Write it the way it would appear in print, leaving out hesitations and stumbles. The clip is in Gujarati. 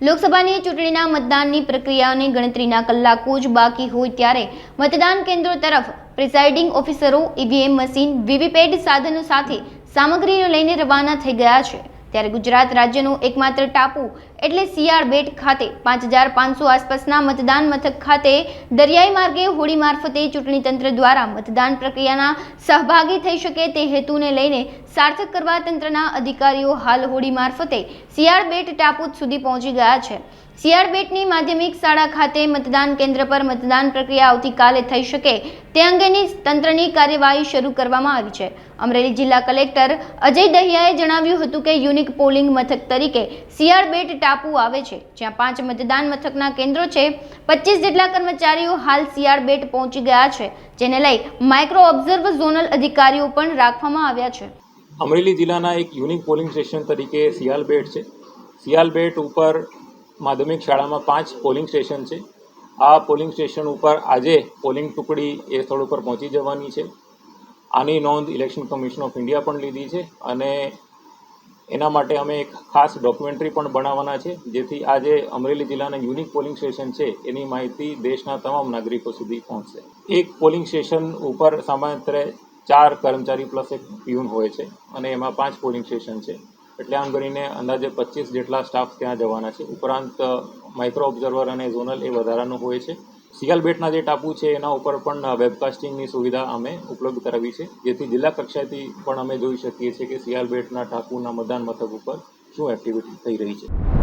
લોકસભાની ચૂંટણીના મતદાનની પ્રક્રિયાની ગણતરીના કલાકો જ બાકી હોય ત્યારે મતદાન કેન્દ્રો તરફ પ્રિસાઇડિંગ ઓફિસરો ઈવીએમ મશીન વીવીપેટ સાધનો સાથે સામગ્રીને લઈને રવાના થઈ ગયા છે। ત્યારે ગુજરાત રાજ્યનું એકમાત્ર ટાપુ એટલે શિયાળ બેટ ખાતે 5500 આસપાસના મતદાન મથક ખાતે દરિયાઈ માર્ગે હોડી મારફતે ચૂંટણી તંત્ર દ્વારા મતદાન પ્રક્રિયાના સહભાગી થઈ શકે તે હેતુને લઈને સાર્થક કરવા તંત્રના અધિકારીઓ હાલ હોડી મારફતે શિયાળ બેટ ટાપુ સુધી પહોંચી ગયા છે। શિયાળ બેટની માધ્યમિક શાળા ખાતે મતદાન કેન્દ્ર પર મતદાન પ્રક્રિયા આવતીકાલે થઈ શકે તે અંગેની તંત્રની કાર્યવાહી શરૂ કરવામાં આવી છે। અમરેલી જિલ્લા કલેક્ટર અજય દહિયાએ જણાવ્યું હતું કે યુનિક પોલિંગ મથક તરીકે શિયાળ બેટ ટાપુ આવે છે, જ્યાં 5 મતદાન મથકના કેન્દ્રો છે। 25 જેટલા કર્મચારીઓ હાલ શિયાળ બેટ પહોંચી ગયા છે, જેને લઈ માઇક્રો ઓબ્ઝર્વ ઝોનલ અધિકારીઓ પણ રાખવામાં આવ્યા છે। અમરેલી જિલ્લાના એક યુનિક પોલિંગ સ્ટેશન તરીકે શિયાળ બેટ છે। શિયાળ બેટ ઉપર માધ્યમિક શાળામાં 5 પોલિંગ સ્ટેશન છે। આ પોલિંગ સ્ટેશન ઉપર આજે પોલિંગ ટુકડી એ સ્થળ ઉપર પહોંચી જવાની છે। આની નોંધ ઇલેક્શન કમિશન ઓફ ઇન્ડિયા પણ લીધી છે અને એના માટે અમે એક ખાસ ડોક્યુમેન્ટરી પણ બનાવવાના છે, જેથી આજે અમરેલી જિલ્લાના યુનિક પોલિંગ સ્ટેશન છે એની માહિતી દેશના તમામ નાગરિકો સુધી પહોંચશે। એક પોલિંગ સ્ટેશન ઉપર સામાન્યતઃ 4 કર્મચારી પ્લસ એક પ્યુન હોય છે અને એમાં 5 પોલિંગ સ્ટેશન છે, એટલે આમ કરીને અંદાજે 25 જેટલા સ્ટાફ ત્યાં જવાના છે। ઉપરાંત માઇક્રો ઓબ્ઝર્વર અને ઝોનલ એ વધારાનું હોય છે। શિયાળ બેટના જે ટાપુ છે એના ઉપર પણ વેબકાસ્ટિંગની સુવિધા અમે ઉપલબ્ધ કરાવી છે, જેથી જિલ્લા કક્ષાએથી પણ અમે જોઈ શકીએ છીએ કે શિયાળ બેટના ટાપુના મતદાન મથક ઉપર શું એક્ટિવિટી થઈ રહી છે।